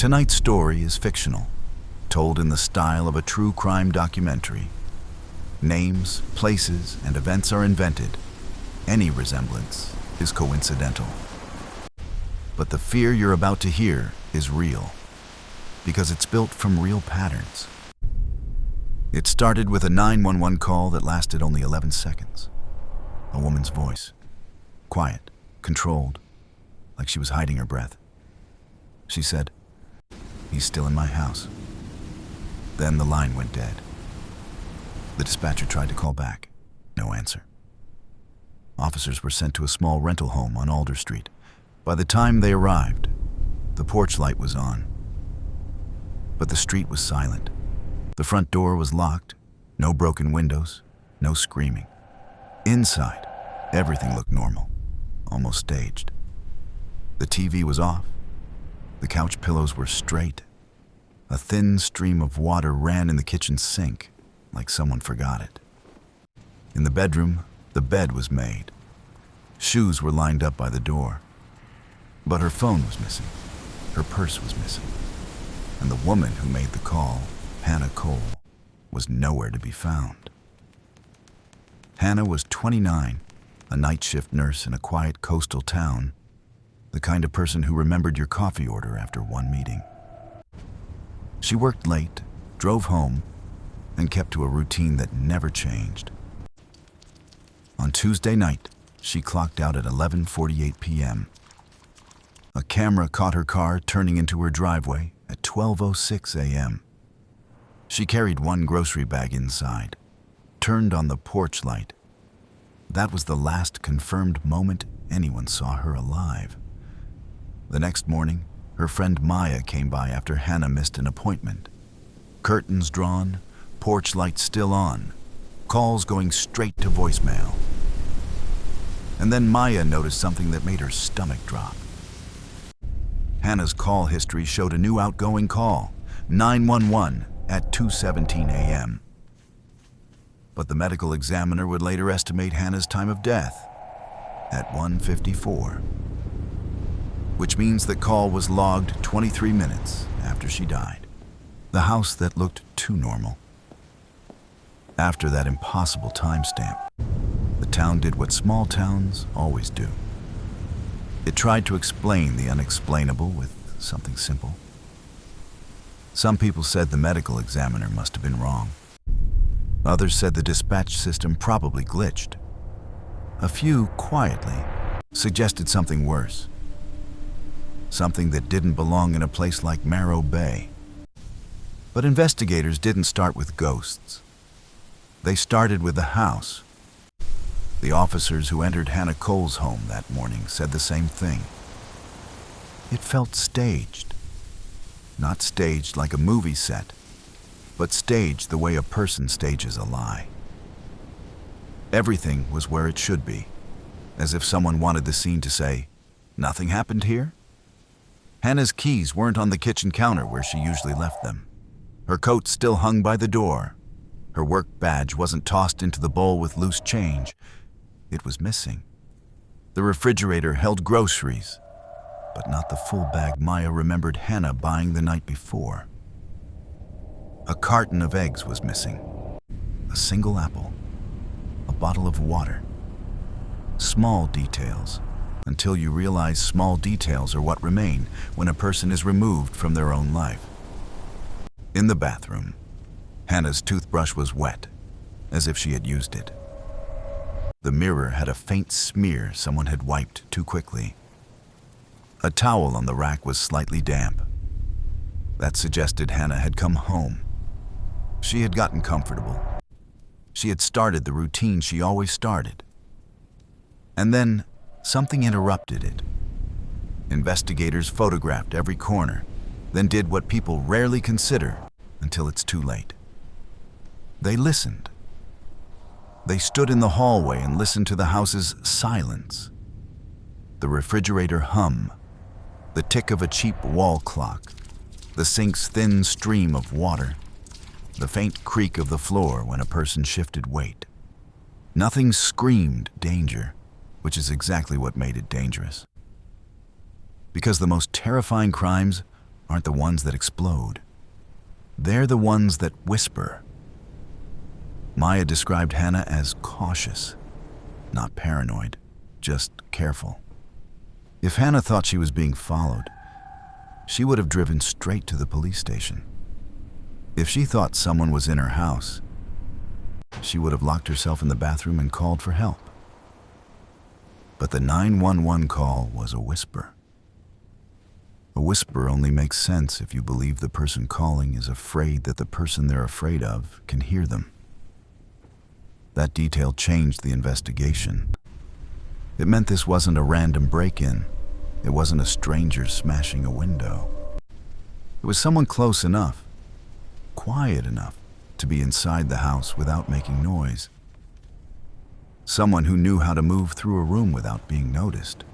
Tonight's story is fictional, told in the style of a true crime documentary. Names, places, and events are invented. Any resemblance is coincidental. But the fear you're about to hear is real, because it's built from real patterns. It started with a 911 call that lasted only 11 seconds. A woman's voice, quiet, controlled, like she was hiding her breath. She said, "He's still in my house." Then the line went dead. The dispatcher tried to call back. No answer. Officers were sent to a small rental home on Alder Street. By the time they arrived, the porch light was on. But the street was silent. The front door was locked, no broken windows, no screaming. Inside, everything looked normal, almost staged. The TV was off. The couch pillows were straight. A thin stream of water ran in the kitchen sink, like someone forgot it. In the bedroom, the bed was made. Shoes were lined up by the door. But her phone was missing. Her purse was missing. And the woman who made the call, Hannah Cole, was nowhere to be found. Hannah was 29, a night shift nurse in a quiet coastal town, the kind of person who remembered your coffee order after one meeting. She worked late, drove home, and kept to a routine that never changed. On Tuesday night, she clocked out at 11:48 p.m. A camera caught her car turning into her driveway at 12:06 a.m. She carried one grocery bag inside, turned on the porch light. That was the last confirmed moment anyone saw her alive. The next morning, her friend Maya came by after Hannah missed an appointment. Curtains drawn, porch light still on, calls going straight to voicemail. And then Maya noticed something that made her stomach drop. Hannah's call history showed a new outgoing call, 911, at 2:17 a.m. But the medical examiner would later estimate Hannah's time of death at 1:54, which means the call was logged 23 minutes after she died. The house that looked too normal. After that impossible timestamp, the town did what small towns always do. It tried to explain the unexplainable with something simple. Some people said the medical examiner must have been wrong. Others said the dispatch system probably glitched. A few, quietly, suggested something worse. Something that didn't belong in a place like Marrow Bay. But investigators didn't start with ghosts. They started with the house. The officers who entered Hannah Cole's home that morning said the same thing. It felt staged. Not staged like a movie set, but staged the way a person stages a lie. Everything was where it should be, as if someone wanted the scene to say, "Nothing happened here?" Hannah's keys weren't on the kitchen counter where she usually left them. Her coat still hung by the door. Her work badge wasn't tossed into the bowl with loose change. It was missing. The refrigerator held groceries, but not the full bag Maya remembered Hannah buying the night before. A carton of eggs was missing. A single apple. A bottle of water. Small details, until you realize small details are what remain when a person is removed from their own life. In the bathroom, Hannah's toothbrush was wet, as if she had used it. The mirror had a faint smear someone had wiped too quickly. A towel on the rack was slightly damp. That suggested Hannah had come home. She had gotten comfortable. She had started the routine she always started. And then something interrupted it. Investigators photographed every corner, then did what people rarely consider until it's too late. They listened. They stood in the hallway and listened to the house's silence. The refrigerator hum, the tick of a cheap wall clock, the sink's thin stream of water, the faint creak of the floor when a person shifted weight. Nothing screamed danger, which is exactly what made it dangerous. Because the most terrifying crimes aren't the ones that explode. They're the ones that whisper. Maya described Hannah as cautious, not paranoid, just careful. If Hannah thought she was being followed, she would have driven straight to the police station. If she thought someone was in her house, she would have locked herself in the bathroom and called for help. But the 911 call was a whisper. A whisper only makes sense if you believe the person calling is afraid that the person they're afraid of can hear them. That detail changed the investigation. It meant this wasn't a random break-in. It wasn't a stranger smashing a window. It was someone close enough, quiet enough, to be inside the house without making noise. Someone who knew how to move through a room without being noticed.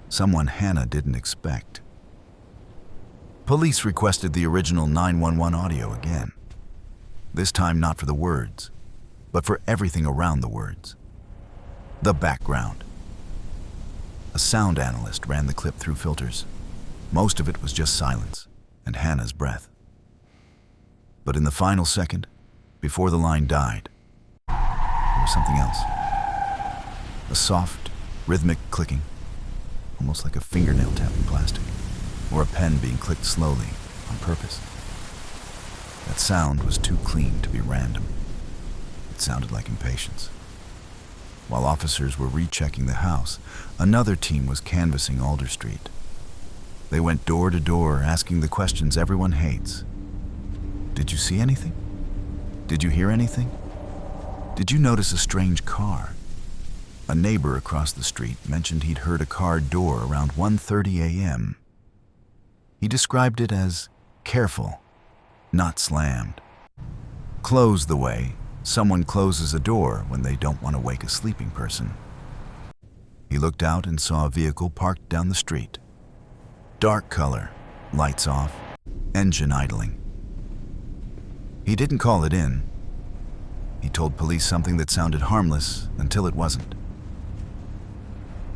Someone Hannah didn't expect. Police requested the original 911 audio again. This time not for the words, but for everything around the words. The background. A sound analyst ran the clip through filters. Most of it was just silence and Hannah's breath. But in the final second, before the line died, there was something else. A soft, rhythmic clicking, almost like a fingernail tapping plastic, or a pen being clicked slowly, on purpose. That sound was too clean to be random. It sounded like impatience. While officers were rechecking the house, another team was canvassing Alder Street. They went door to door asking the questions everyone hates. Did you see anything? Did you hear anything? Did you notice a strange car? A neighbor across the street mentioned he'd heard a car door around 1:30 a.m. He described it as careful, not slammed. Closed the way someone closes a door when they don't want to wake a sleeping person. He looked out and saw a vehicle parked down the street. Dark color, lights off, engine idling. He didn't call it in. He told police something that sounded harmless until it wasn't.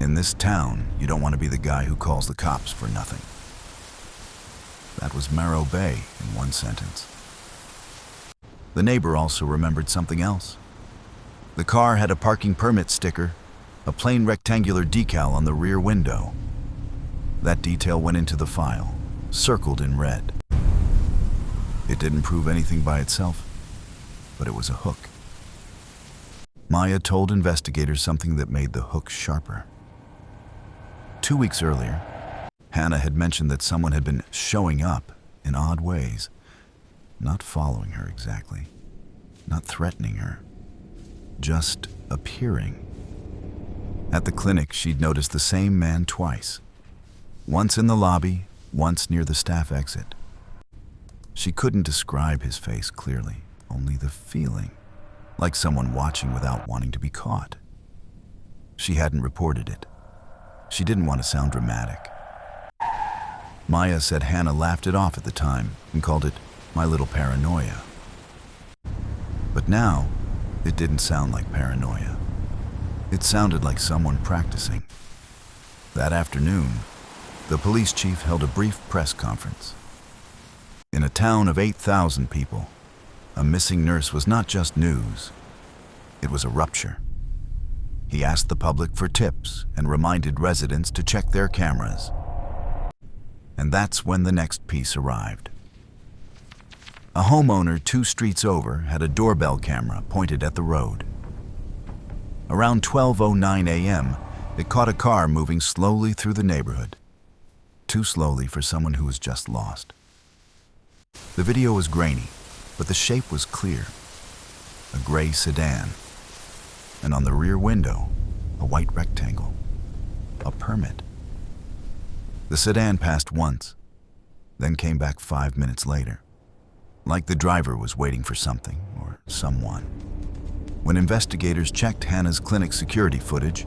In this town, you don't want to be the guy who calls the cops for nothing. That was Marrow Bay in one sentence. The neighbor also remembered something else. The car had a parking permit sticker, a plain rectangular decal on the rear window. That detail went into the file, circled in red. It didn't prove anything by itself, but it was a hook. Maya told investigators something that made the hook sharper. 2 weeks earlier, Hannah had mentioned that someone had been showing up in odd ways, not following her exactly, not threatening her, just appearing. At the clinic, she'd noticed the same man twice, once in the lobby, once near the staff exit. She couldn't describe his face clearly, only the feeling, like someone watching without wanting to be caught. She hadn't reported it. She didn't want to sound dramatic. Maya said Hannah laughed it off at the time and called it my little paranoia. But now, it didn't sound like paranoia. It sounded like someone practicing. That afternoon, the police chief held a brief press conference. In a town of 8,000 people, a missing nurse was not just news. It was a rupture. He asked the public for tips and reminded residents to check their cameras. And that's when the next piece arrived. A homeowner 2 streets over had a doorbell camera pointed at the road. Around 12:09 a.m., it caught a car moving slowly through the neighborhood. Too slowly for someone who was just lost. The video was grainy, but the shape was clear. A gray sedan. And on the rear window, a white rectangle. A permit. The sedan passed once, then came back 5 minutes later, like the driver was waiting for something or someone. When investigators checked Hannah's clinic security footage,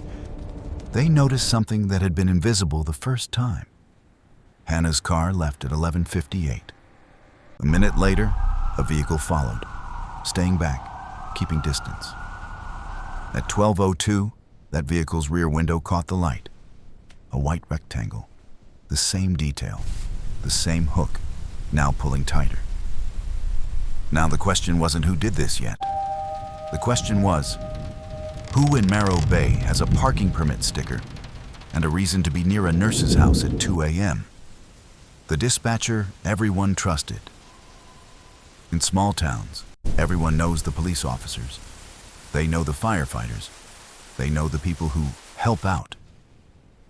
they noticed something that had been invisible the first time. Hannah's car left at 11:58. A minute later, a vehicle followed, staying back, keeping distance. At 12:02, that vehicle's rear window caught the light. A white rectangle, the same detail, the same hook, now pulling tighter. Now the question wasn't who did this yet. The question was, who in Marrow Bay has a parking permit sticker and a reason to be near a nurse's house at 2 a.m.? The dispatcher everyone trusted. In small towns, everyone knows the police officers. They know the firefighters. They know the people who help out.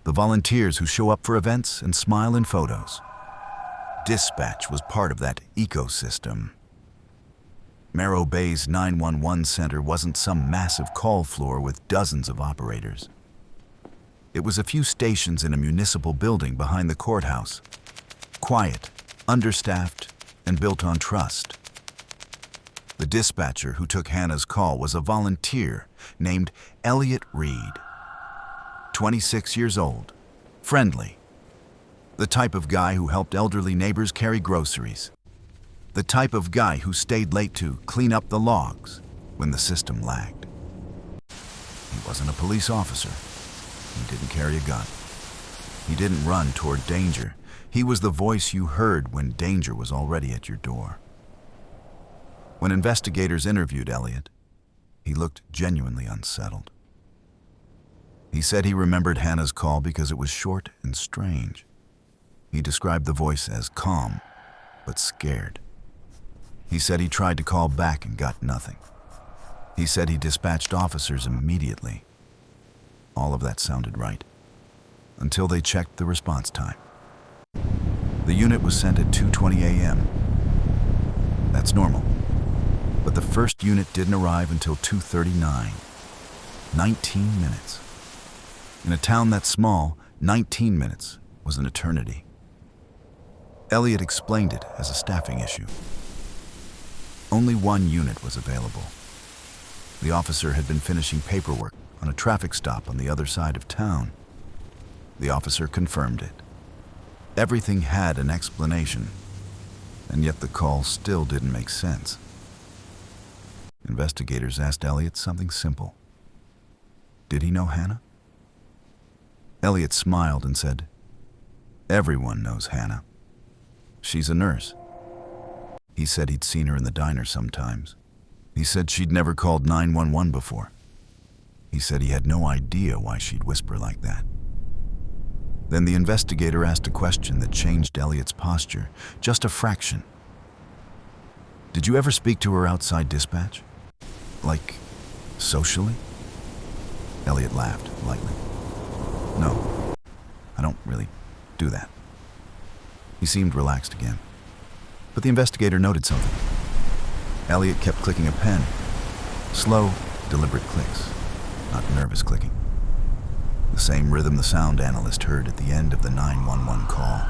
The volunteers who show up for events and smile in photos. Dispatch was part of that ecosystem. Marrow Bay's 911 center wasn't some massive call floor with dozens of operators. It was a few stations in a municipal building behind the courthouse. Quiet, understaffed, and built on trust. The dispatcher who took Hannah's call was a volunteer named Elliot Reed. 26 years old, friendly. The type of guy who helped elderly neighbors carry groceries. The type of guy who stayed late to clean up the logs when the system lagged. He wasn't a police officer. He didn't carry a gun. He didn't run toward danger. He was the voice you heard when danger was already at your door. When investigators interviewed Elliot, he looked genuinely unsettled. He said he remembered Hannah's call because it was short and strange. He described the voice as calm, but scared. He said he tried to call back and got nothing. He said he dispatched officers immediately. All of that sounded right, until they checked the response time. The unit was sent at 2:20 a.m. That's normal. But the first unit didn't arrive until 2:39. 19 minutes. In a town that small, 19 minutes was an eternity. Elliot explained it as a staffing issue. Only one unit was available. The officer had been finishing paperwork on a traffic stop on the other side of town. The officer confirmed it. Everything had an explanation, and yet the call still didn't make sense. Investigators asked Elliot something simple. Did he know Hannah? Elliot smiled and said, "Everyone knows Hannah. She's a nurse." He said he'd seen her in the diner sometimes. He said she'd never called 911 before. He said he had no idea why she'd whisper like that. Then the investigator asked a question that changed Elliot's posture, just a fraction. "Did you ever speak to her outside dispatch? Like, socially?" Elliot laughed lightly. "No, I don't really do that." He seemed relaxed again. But the investigator noted something. Elliot kept clicking a pen. Slow, deliberate clicks, not nervous clicking. The same rhythm the sound analyst heard at the end of the 911 call.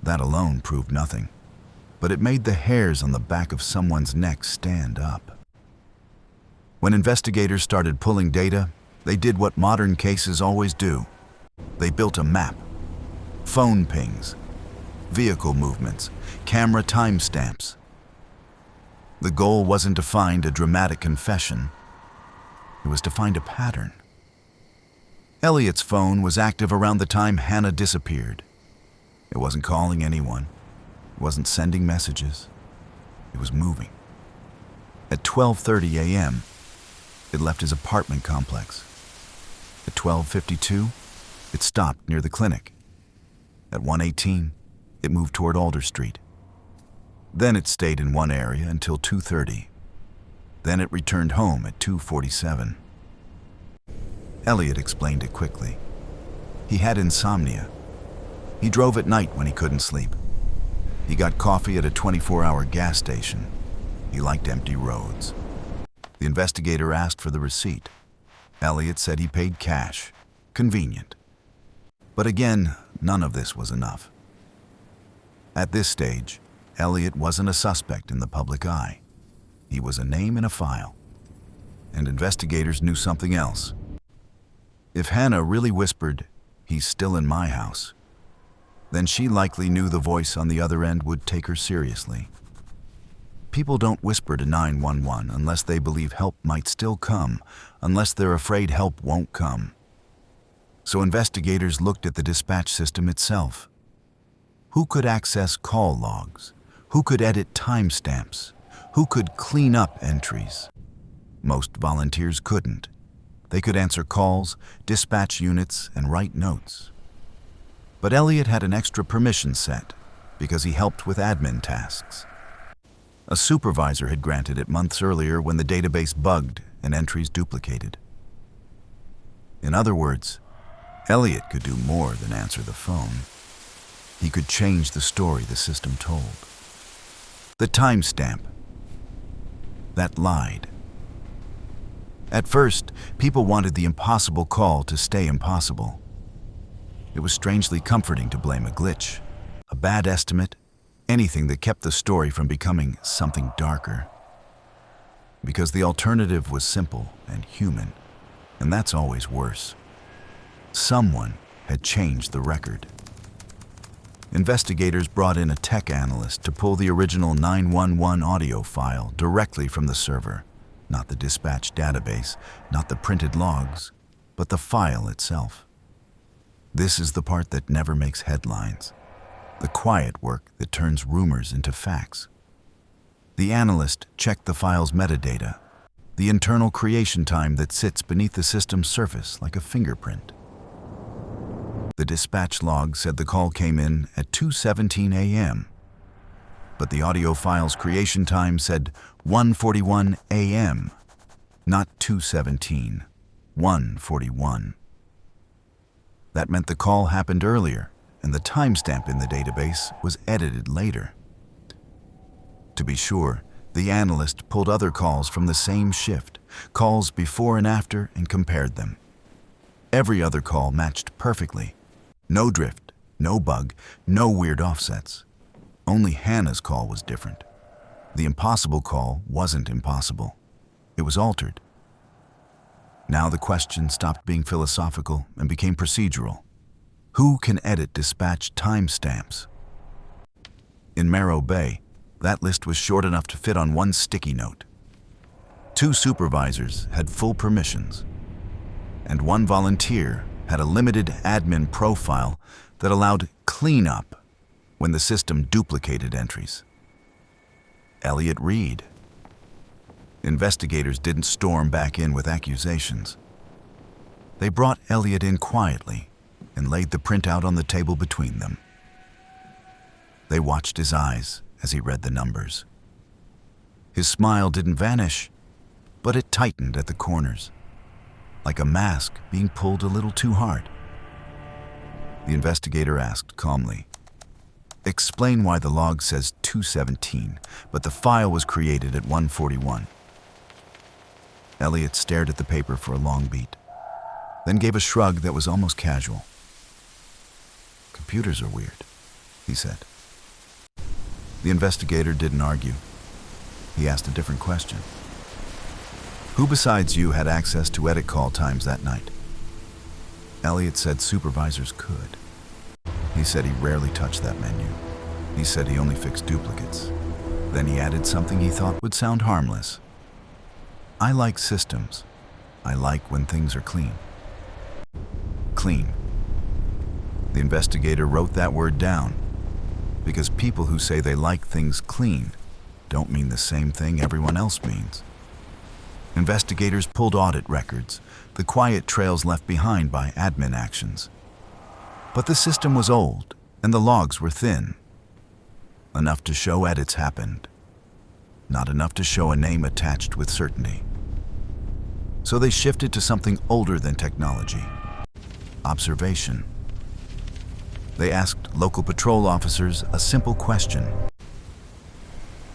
That alone proved nothing, but it made the hairs on the back of someone's neck stand up. When investigators started pulling data, they did what modern cases always do. They built a map. Phone pings, vehicle movements, camera timestamps. The goal wasn't to find a dramatic confession. It was to find a pattern. Elliot's phone was active around the time Hannah disappeared. It wasn't calling anyone. It wasn't sending messages. It was moving. At 12:30 a.m., it left his apartment complex. At 12:52, it stopped near the clinic. At 1:18, it moved toward Alder Street. Then it stayed in one area until 2:30. Then it returned home at 2:47. Elliot explained it quickly. He had insomnia. He drove at night when he couldn't sleep. He got coffee at a 24-hour gas station. He liked empty roads. The investigator asked for the receipt. Elliot said he paid cash. Convenient. But again, none of this was enough. At this stage, Elliot wasn't a suspect in the public eye. He was a name in a file. And investigators knew something else. If Hannah really whispered, "He's still in my house," then she likely knew the voice on the other end would take her seriously. People don't whisper to 911 unless they believe help might still come, unless they're afraid help won't come. So investigators looked at the dispatch system itself. Who could access call logs? Who could edit timestamps? Who could clean up entries? Most volunteers couldn't. They could answer calls, dispatch units, and write notes. But Elliot had an extra permission set because he helped with admin tasks. A supervisor had granted it months earlier when the database bugged and entries duplicated. In other words, Elliot could do more than answer the phone. He could change the story the system told. The timestamp that lied. At first, people wanted the impossible call to stay impossible. It was strangely comforting to blame a glitch, a bad estimate, anything that kept the story from becoming something darker. Because the alternative was simple and human, and that's always worse. Someone had changed the record. Investigators brought in a tech analyst to pull the original 911 audio file directly from the server, not the dispatch database, not the printed logs, but the file itself. This is the part that never makes headlines, the quiet work that turns rumors into facts. The analyst checked the file's metadata, the internal creation time that sits beneath the system's surface like a fingerprint. The dispatch log said the call came in at 2:17 a.m., but the audio file's creation time said 1:41 a.m., not 2:17, 1:41. That meant the call happened earlier, and the timestamp in the database was edited later. To be sure, the analyst pulled other calls from the same shift, calls before and after, and compared them. Every other call matched perfectly. No drift, no bug, no weird offsets. Only Hannah's call was different. The impossible call wasn't impossible. It was altered. Now the question stopped being philosophical and became procedural. Who can edit dispatch timestamps? In Marrow Bay, that list was short enough to fit on one sticky note. 2 supervisors had full permissions, and 1 volunteer had a limited admin profile that allowed cleanup when the system duplicated entries. Elliot Reed. Investigators didn't storm back in with accusations. They brought Elliot in quietly and laid the printout on the table between them. They watched his eyes as he read the numbers. His smile didn't vanish, but it tightened at the corners, like a mask being pulled a little too hard. The investigator asked calmly, "Explain why the log says 2:17, but the file was created at 1:41. Elliot stared at the paper for a long beat, then gave a shrug that was almost casual. "Computers are weird," he said. The investigator didn't argue. He asked a different question. "Who besides you had access to edit call times that night?" Elliot said supervisors could. He said he rarely touched that menu. He said he only fixed duplicates. Then he added something he thought would sound harmless. "I like systems. I like when things are clean." Clean. The investigator wrote that word down, because people who say they like things clean don't mean the same thing everyone else means. Investigators pulled audit records, the quiet trails left behind by admin actions. But the system was old, and the logs were thin. Enough to show edits happened, not enough to show a name attached with certainty. So they shifted to something older than technology: observation. They asked local patrol officers a simple question.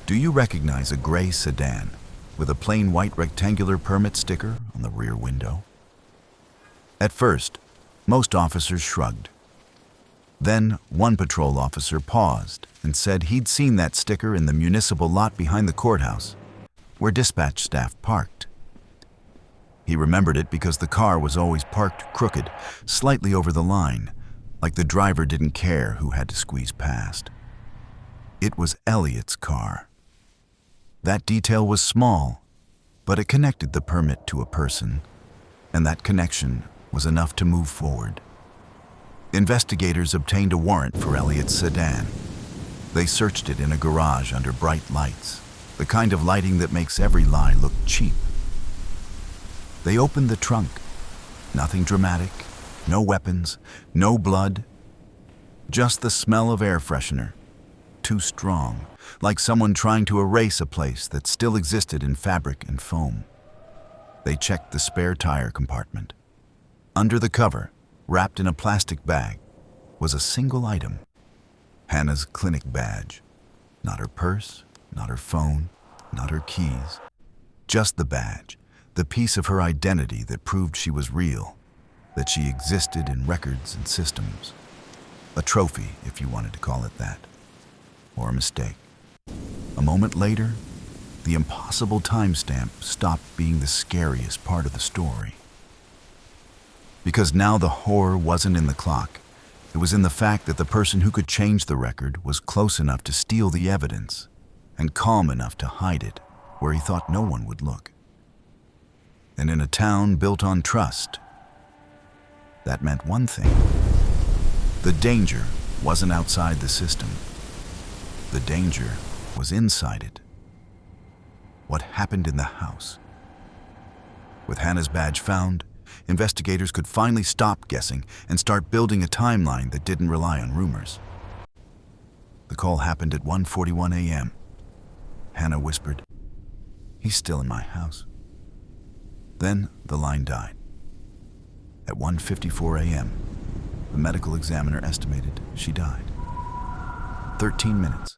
Do you recognize a gray sedan with a plain white rectangular permit sticker on the rear window? At first, most officers shrugged. Then one patrol officer paused and said he'd seen that sticker in the municipal lot behind the courthouse, where dispatch staff parked. He remembered it because the car was always parked crooked, slightly over the line, like the driver didn't care who had to squeeze past. It was Elliot's car. That detail was small, but it connected the permit to a person, and that connection was enough to move forward. Investigators obtained a warrant for Elliot's sedan. They searched it in a garage under bright lights, the kind of lighting that makes every lie look cheap. They opened the trunk. Nothing dramatic, no weapons, no blood, just the smell of air freshener, too strong, like someone trying to erase a place that still existed in fabric and foam. They checked the spare tire compartment. Under the cover, wrapped in a plastic bag, was a single item: Hannah's clinic badge. Not her purse, not her phone, not her keys. Just the badge, the piece of her identity that proved she was real, that she existed in records and systems. A trophy, if you wanted to call it that. Or a mistake. A moment later, the impossible timestamp stopped being the scariest part of the story. Because now the horror wasn't in the clock. It was in the fact that the person who could change the record was close enough to steal the evidence and calm enough to hide it where he thought no one would look. And in a town built on trust, that meant one thing. The danger wasn't outside the system. The danger was inside it. What happened in the house? With Hannah's badge found, investigators could finally stop guessing and start building a timeline that didn't rely on rumors. The call happened at 1:41 a.m. Hannah whispered, "He's still in my house." Then the line died. At 1:54 a.m., the medical examiner estimated she died. 13 minutes.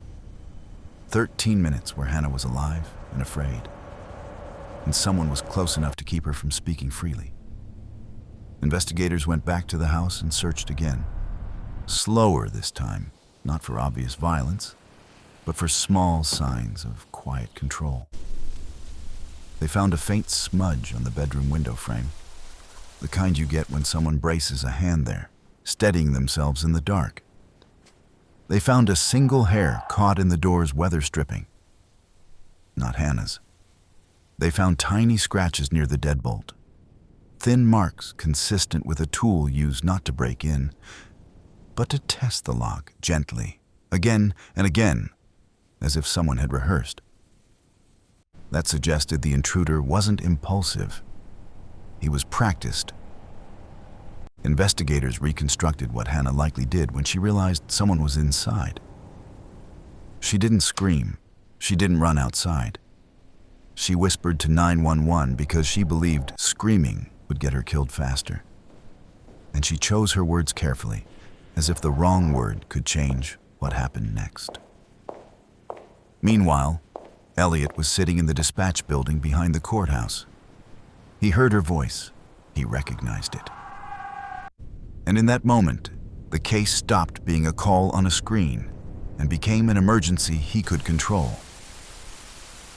13 minutes where Hannah was alive and afraid, and someone was close enough to keep her from speaking freely. Investigators went back to the house and searched again. Slower this time, not for obvious violence, but for small signs of quiet control. They found a faint smudge on the bedroom window frame, the kind you get when someone braces a hand there, steadying themselves in the dark. They found a single hair caught in the door's weather stripping. Not Hannah's. They found tiny scratches near the deadbolt, thin marks consistent with a tool used not to break in, but to test the lock gently, again and again, as if someone had rehearsed. That suggested the intruder wasn't impulsive. He was practiced. Investigators reconstructed what Hannah likely did when she realized someone was inside. She didn't scream. She didn't run outside. She whispered to 911 because she believed screaming would get her killed faster. And she chose her words carefully, as if the wrong word could change what happened next. Meanwhile, Elliot was sitting in the dispatch building behind the courthouse. He heard her voice. He recognized it. And in that moment, the case stopped being a call on a screen and became an emergency he could control.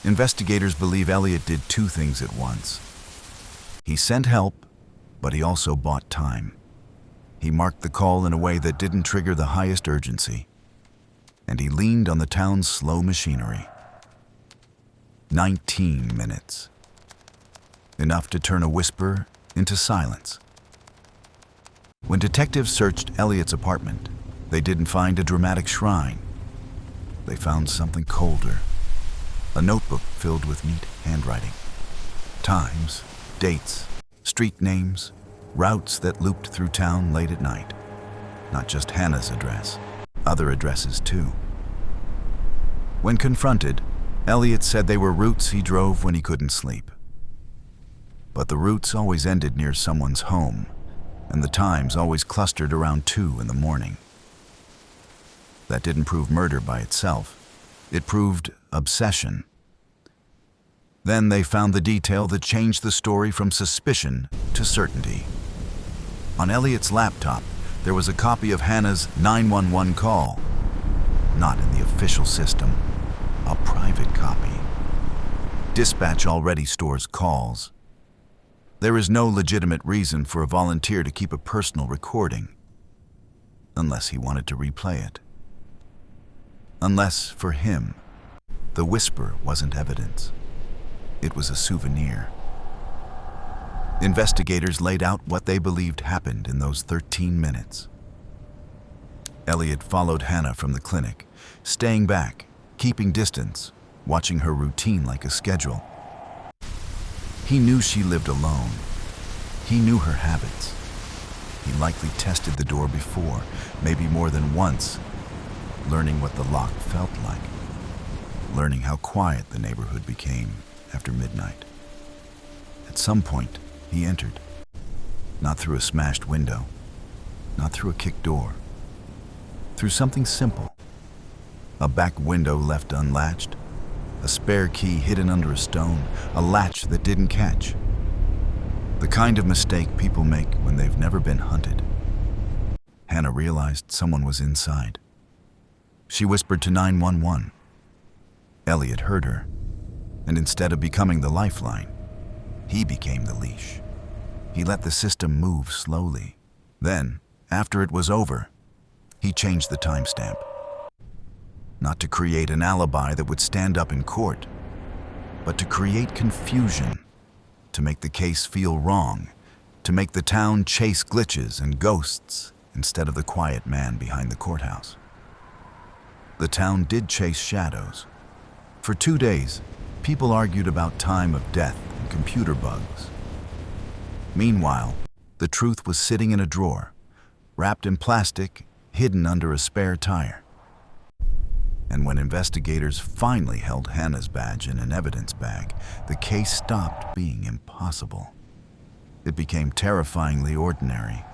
Investigators believe Elliot did two things at once. He sent help, but he also bought time. He marked the call in a way that didn't trigger the highest urgency, and he leaned on the town's slow machinery. 19 minutes. Enough to turn a whisper into silence. When detectives searched Elliot's apartment, they didn't find a dramatic shrine. They found something colder. A notebook filled with neat handwriting. Times, dates, street names, routes that looped through town late at night. Not just Hannah's address, other addresses too. When confronted, Elliot said they were routes he drove when he couldn't sleep. But the routes always ended near someone's home, and the times always clustered around 2 in the morning. That didn't prove murder by itself. It proved obsession. Then they found the detail that changed the story from suspicion to certainty. On Elliot's laptop, there was a copy of Hannah's 911 call. Not in the official system, a private copy. Dispatch already stores calls. There is no legitimate reason for a volunteer to keep a personal recording, unless he wanted to replay it. Unless, for him, the whisper wasn't evidence. It was a souvenir. Investigators laid out what they believed happened in those 13 minutes. Elliot followed Hannah from the clinic, staying back, keeping distance, watching her routine like a schedule. He knew she lived alone. He knew her habits. He likely tested the door before, maybe more than once, learning what the lock felt like, learning how quiet the neighborhood became after midnight. At some point, he entered. Not through a smashed window, not through a kicked door, through something simple. A back window left unlatched, a spare key hidden under a stone, a latch that didn't catch. The kind of mistake people make when they've never been hunted. Hannah realized someone was inside. She whispered to 911. Elliot heard her, and instead of becoming the lifeline, he became the leash. He let the system move slowly. Then, after it was over, he changed the timestamp. Not to create an alibi that would stand up in court, but to create confusion, to make the case feel wrong, to make the town chase glitches and ghosts instead of the quiet man behind the courthouse. The town did chase shadows. For 2 days, people argued about time of death and computer bugs. Meanwhile, the truth was sitting in a drawer, wrapped in plastic, hidden under a spare tire. And when investigators finally held Hannah's badge in an evidence bag, the case stopped being impossible. It became terrifyingly ordinary.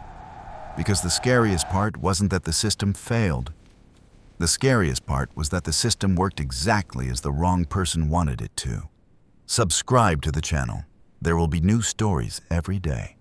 Because the scariest part wasn't that the system failed. The scariest part was that the system worked exactly as the wrong person wanted it to. Subscribe to the channel. There will be new stories every day.